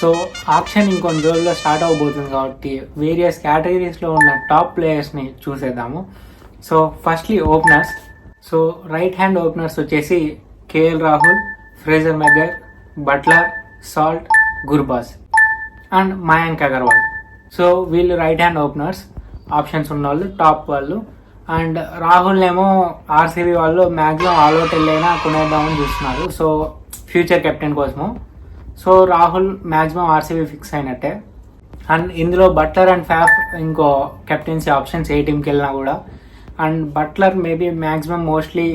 So option ఇంకొన్ని రోజుల్లో start అవబోతుంది కాబట్టి వేరియస్ కేటగిరీస్లో ఉన్న టాప్ ప్లేయర్స్ని చూసేద్దాము. So firstly openers. So right hand openers వచ్చేసి KL Rahul, Fraser McGurk, Buttler, Salt, Gurbaz and Mayank Agarwal. So వీళ్ళు రైట్ హ్యాండ్ ఓపెనర్స్, ఆప్షన్స్ ఉన్న వాళ్ళు, టాప్ వాళ్ళు. అండ్ రాహుల్ ఏమో ఆర్సీబీ వాళ్ళు మ్యాక్సిమం ఆల్అౌట్ వెళ్ళైనా కొనేద్దామని చూస్తున్నారు, సో ఫ్యూచర్ కెప్టెన్ కోసము. So Rahul maximum RCB fix అయినట్టే. అండ్ ఇందులో బట్లర్ అండ్ ఫ్యాఫ్ ఇంకో కెప్టెన్సీ ఆప్షన్స్ ఏ టీంకి వెళ్ళినా కూడా. And Buttler maybe maximum mostly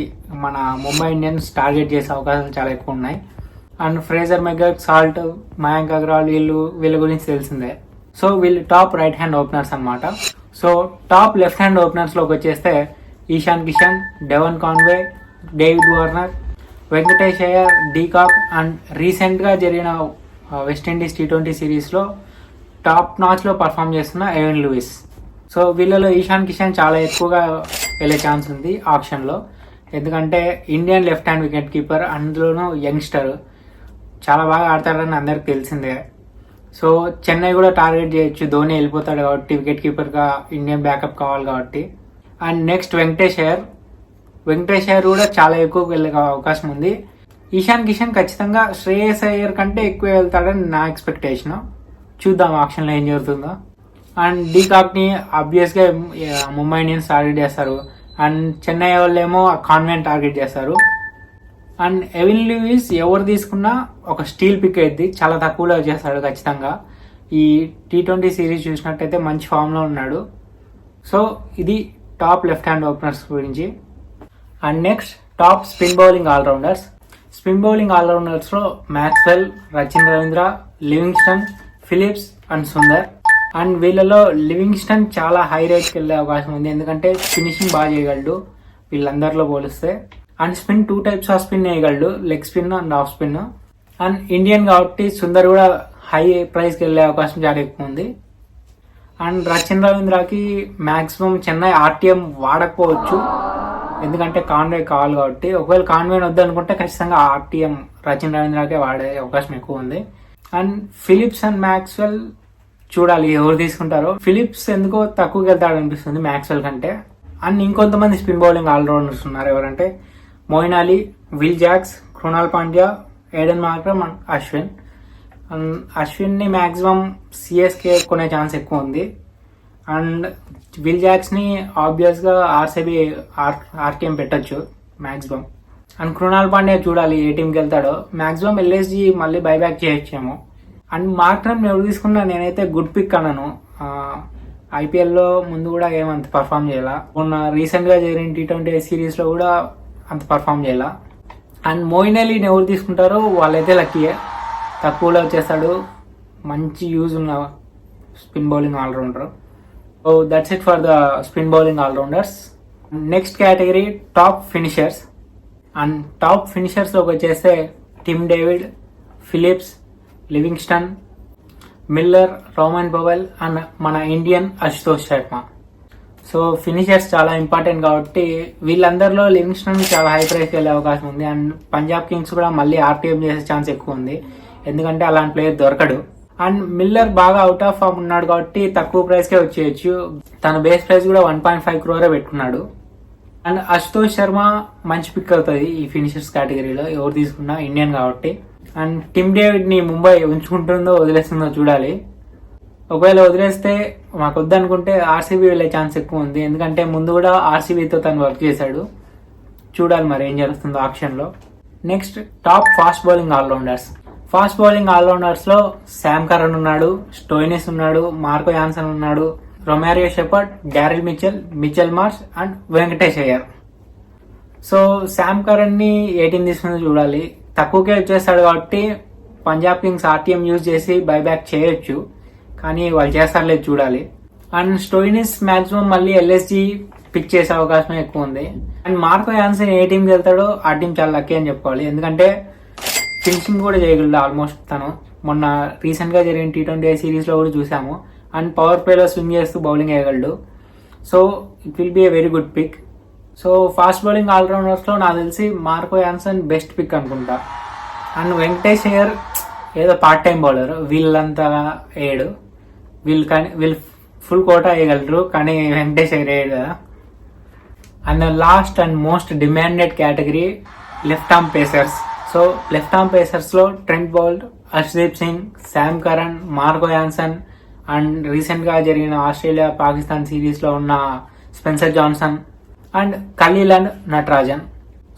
మన ముంబై ఇండియన్స్ టార్గెట్ చేసే అవకాశాలు చాలా ఎక్కువ ఉన్నాయి. And Fraser McGurk, Salt, Mayank Agarwal వీళ్ళ గురించి తెలిసిందే. సో వీళ్ళు టాప్ రైట్ హ్యాండ్ ఓపెనర్స్ అనమాట. సో టాప్ లెఫ్ట్ హ్యాండ్ ఓపెనర్స్లోకి వచ్చేస్తే Ishan Kishan, Devon Conway, David Warner, Venkatesh Iyer, de Kock and రీసెంట్గా జరిగిన వెస్టిండీస్ T20 సిరీస్లో టాప్ నాచ్లో పర్ఫామ్ చేస్తున్న ఎవెన్ లూయిస్. సో వీళ్ళలో ఈశాన్ కిషన్ చాలా ఎక్కువగా వెళ్ళే ఛాన్స్ ఉంది ఆప్షన్లో, ఎందుకంటే Indian left hand wicket keeper, అందులోనూ యంగ్స్టర్, చాలా బాగా ఆడతాడని అందరికి తెలిసిందే. సో చెన్నై కూడా టార్గెట్ చేయొచ్చు, ధోని వెళ్ళిపోతాడు కాబట్టి వికెట్ కీపర్గా ఇండియన్ బ్యాకప్ కావాలి కాబట్టి. అండ్ నెక్స్ట్ వెంకటేష్ అయ్యర్ కూడా చాలా ఎక్కువ వెళ్ళే అవకాశం ఉంది. ఈశాన్ కిషన్ ఖచ్చితంగా శ్రేయస్ అయ్యర్ కంటే ఎక్కువ వెళ్తాడని నా ఎక్స్పెక్టేషన్. చూద్దాం ఆప్షన్లో ఏం జరుగుతుందో. అండ్ డీకాక్ని ఆబ్వియస్గా ముంబై ఇండియన్స్ టార్గెట్ చేస్తారు. అండ్ చెన్నై వాళ్ళు ఏమో కాన్వెంట్ టార్గెట్ చేస్తారు. అండ్ ఎవెన్ లూయిస్ ఎవరు తీసుకున్నా ఒక స్టీల్ పిక్ అయింది, చాలా తక్కువలో చేస్తాడు ఖచ్చితంగా. ఈ T20 సిరీస్ చూసినట్టయితే మంచి ఫామ్లో ఉన్నాడు. సో ఇది టాప్ లెఫ్ట్ హ్యాండ్ ఓపెనర్స్ గురించి. And next top spin bowling allrounders. Spin bowling ఆల్రౌండర్స్లో Maxwell, Rachin Ravindra, Livingstone, Phillips and Sundar. And వీళ్ళలో లివింగ్స్టన్ చాలా హై రేట్కి వెళ్ళే అవకాశం ఉంది, ఎందుకంటే ఫినిషింగ్ బాగా చేయగలడు వీళ్ళందరిలో పోలిస్తే. And spin 2 types of spin వేయగలడు, leg spin and off spin. And Indian కాబట్టి సుందర్ కూడా హై ప్రైస్కి వెళ్ళే అవకాశం చాలా ఎక్కువ ఉంది. అండ్ రచిన్ రవీంద్రకి మ్యాక్సిమం చెన్నై ఆర్టీఎం వాడకపోవచ్చు, ఎందుకంటే కాన్వే కావాలి కాబట్టి. ఒకవేళ కాన్వే వద్దు అనుకుంటే ఖచ్చితంగా ఆర్టీఎం రచిన్ రవీంద్రకే వాడే అవకాశం ఎక్కువ ఉంది. అండ్ ఫిలిప్స్ అండ్ మ్యాక్స్వెల్ చూడాలి ఎవరు తీసుకుంటారో. ఫిలిప్స్ ఎందుకో తక్కువకి వెళ్తాడు అనిపిస్తుంది మ్యాక్స్వెల్ కంటే. అండ్ ఇంకొంతమంది స్పిన్ బౌలింగ్ ఆల్రౌండర్స్ ఉన్నారు, ఎవరంటే Moeen Ali, Will Jacks, Krunal Pandya, Aiden Markram and Ashwin. And అశ్విన్ని మ్యాక్సిమం సిఎస్కే కొనే ఛాన్స్ ఎక్కువ ఉంది. అండ్ విల్ జాక్స్ని ఆబ్వియస్గా ఆర్సీబీ ఆర్టీఎం పెట్టచ్చు మ్యాక్సిమం. అండ్ కృణాల్ పాండ్యా చూడాలి ఏ టీంకి వెళ్తాడో, మ్యాక్సిమం ఎల్ఎస్జీ మళ్ళీ బైబ్యాక్ చేయొచ్చేమో. అండ్ మార్క్రమ్ ఎవరు తీసుకున్నా నేనైతే గుడ్ పిక్ అన్నాను. ఐపీఎల్లో ముందు కూడా ఏమంత పర్ఫామ్ చేయాల, మొన్న రీసెంట్గా జరిగిన T20 సిరీస్లో కూడా అంత పర్ఫామ్ చేయాల. అండ్ మోయిన్ అలీని ఎవరు తీసుకుంటారో వాళ్ళైతే లక్కీయే, తక్కువలో వచ్చేస్తాడు, మంచి యూజ్ ఉన్న spin bowling allrounder. So that's it for the spin bowling allrounders. Next category top finishers. And top ఫినిషర్స్లోకి వచ్చేస్తే Tim David, Phillips, Livingstone, Miller, Rovman Powell and మన Indian Ashutosh Sharma. So finishers చాలా ఇంపార్టెంట్ కాబట్టి వీళ్ళందరిలో లివింగ్స్టన్ చాలా high ప్రైస్కి వెళ్ళే అవకాశం ఉంది. అండ్ పంజాబ్ కింగ్స్ కూడా మళ్ళీ ఆర్టీఎం చేసే ఛాన్స్ ఎక్కువ ఉంది, ఎందుకంటే అలాంటి ప్లేయర్ దొరకడు. అండ్ మిల్లర్ బాగా అవుట్ ఆఫ్ ఫామ్ ఉన్నాడు కాబట్టి తక్కువ ప్రైస్కే వచ్చేయచ్చు, తన బేస్ ప్రైస్ కూడా 1.5 crore పెట్టుకున్నాడు. అండ్ అశుతోష్ శర్మ మంచి పిక్ అవుతుంది ఈ ఫినిషర్స్ కేటగిరీలో, ఎవరు తీసుకున్నా ఇండియన్ కాబట్టి. అండ్ టిమ్ డేవిడ్ని ముంబై ఉంచుకుంటుందో వదిలేస్తుందో చూడాలి. ఒకవేళ వదిలేస్తే మాకు వద్దనుకుంటే ఆర్సీబీ వెళ్ళే ఛాన్స్ ఎక్కువ ఉంది, ఎందుకంటే ముందు కూడా ఆర్సీబీతో తను వర్క్ చేశాడు. చూడాలి మరి ఏం జరుగుతుందో ఆప్షన్లో. Next top fast bowling allrounders. Fast bowling ఆల్రౌండర్స్లో శామ్ కరన్ ఉన్నాడు, స్టోయినిస్ ఉన్నాడు, మార్కో యాన్సన్ ఉన్నాడు, Romario Shepherd, Daryl Mitchell Marsh and Venkatesh Iyer. So Sam కరన్ని ఏ టీం తీసుకుందో చూడాలి, తక్కువకే వచ్చేస్తాడు కాబట్టి పంజాబ్ కింగ్స్ ఆర్టీఎం యూజ్ చేసి బైబ్యాక్ చేయొచ్చు, కానీ వాళ్ళు చేస్తారులేదు చూడాలి. అండ్ స్టోయినిస్ మ్యాక్సిమం మళ్ళీ ఎల్ఎస్జీ పిక్ చేసే అవకాశం ఎక్కువ ఉంది. అండ్ మార్కో యాన్సన్ ఏ టీంకి వెళ్తాడో ఆ టీం చాలా లక్కీ అని చెప్పుకోవాలి, ఎందుకంటే ఫినిషింగ్ కూడా చేయగలడు ఆల్మోస్ట్ తను. మొన్న రీసెంట్గా జరిగిన T20 సిరీస్లో కూడా చూసాము. అండ్ పవర్ ప్లేలో స్వింగ్ చేస్తూ బౌలింగ్ వేయగలడు. So it will be a very good pick. So fast bowling ఆల్రౌండర్స్లో నాకు తెలిసి మార్కో యాన్సన్ బెస్ట్ పిక్ అనుకుంటా. అండ్ వెంకటేష్ అయ్యర్ ఏదో పార్ట్ టైం బౌలర్, వీళ్ళంతా వేయడు. వీళ్ళు ఫుల్ కోటా వేయగలరు, కానీ వెంకటేష్ అయ్యర్ వేయడు కదా. And last and most demanded category left arm pacers. So left arm pacers లో Trent Boult, Harshdeep Singh, Sam Curran, Marco Jansen and recent గా జరిగిన ఆస్ట్రేలియా పాకిస్తాన్ సిరీస్ లో ఉన్న Spencer Johnson and Khaleel and Natarajan.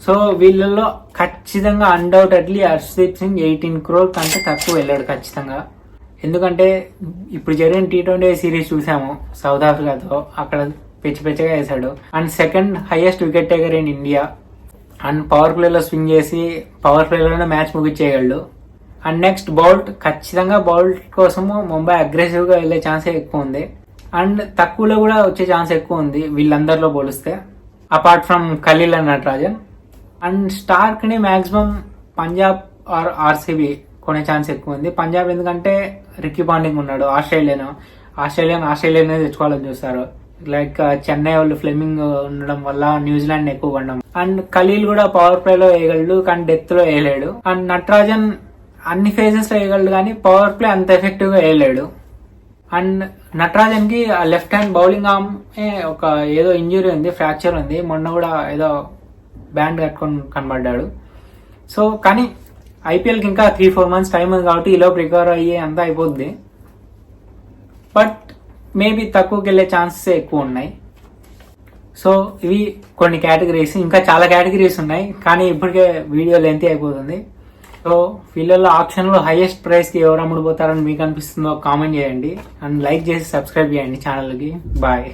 So వీళ్ళల్లో ఖచ్చితంగా అన్డౌటెడ్లీ హర్షదీప్ సింగ్ 18 crore కంటే తక్కువ వెళ్ళాడు ఖచ్చితంగా. ఎందుకంటే ఇప్పుడు జరిగిన T20 సిరీస్ చూసాము సౌత్ ఆఫ్రికాతో, అక్కడ పెచ్చగా వేశాడు. And second highest wicket taker in India. And power ప్లేలో స్వింగ్ చేసి పవర్ ప్లేలోనే మ్యాచ్ ముగించేయగలడు. అండ్ నెక్స్ట్ బౌల్ట్, ఖచ్చితంగా బౌల్ట్ కోసము ముంబై అగ్రెసివ్ గా వెళ్లే ఛాన్స్ ఎక్కువ ఉంది. అండ్ తక్కువలో కూడా వచ్చే ఛాన్స్ ఎక్కువ ఉంది వీళ్ళందరిలో పోలిస్తే, apart from Khaleel and Natarajan. And Starc ని మాక్సిమం పంజాబ్ ఆర్ ఆర్సీబీ కొనే ఛాన్స్ ఎక్కువ ఉంది. పంజాబ్ ఎందుకంటే రిక్కీ పాండింగ్ ఉన్నాడు, ఆస్ట్రేలియన్ తెచ్చుకోవాలని చూస్తారు. లైక్ చెన్నై వాళ్ళు ఫ్లెమింగ్ ఉండడం వల్ల న్యూజిలాండ్ ఎక్కువ కొనడం. అండ్ ఖలీల్ కూడా పవర్ ప్లే లో వేయగలడు, కానీ డెత్ లో వేయలేడు. అండ్ నటరాజన్ అన్ని ఫేజెస్ లో వేయగలడు, కానీ పవర్ ప్లే అంత ఎఫెక్టివ్ గా వేయలేడు. అండ్ నటరాజన్ కి లెఫ్ట్ హ్యాండ్ బౌలింగ్ ఆర్మ్ ఒక ఏదో ఇంజురీ ఉంది, ఫ్రాక్చర్ ఉంది. మొన్న కూడా ఏదో బ్యాండ్ కట్టుకొని కనబడ్డాడు. సో కానీ ఐపీఎల్కి ఇంకా 3-4 months టైం ఉంది కాబట్టి ఈలోపు రికవర్ అయ్యి అంతా అయిపోద్ది. బట్ మేబీ తక్కువకి వెళ్ళే ఛాన్సెస్ ఎక్కువ ఉన్నాయి. సో ఇవి కొన్ని కేటగిరీస్, ఇంకా చాలా కేటగిరీస్ ఉన్నాయి, కానీ ఇప్పటికే వీడియో లెంతీ అయిపోతుంది. సో వీళ్ళల్లో ఆప్షన్లో హైయెస్ట్ ప్రైస్కి ఎవరు అమ్ముడుపోతారని మీకు అనిపిస్తుందో కామెంట్ చేయండి. అండ్ లైక్ చేసి సబ్స్క్రైబ్ చేయండి ఛానల్కి. బాయ్.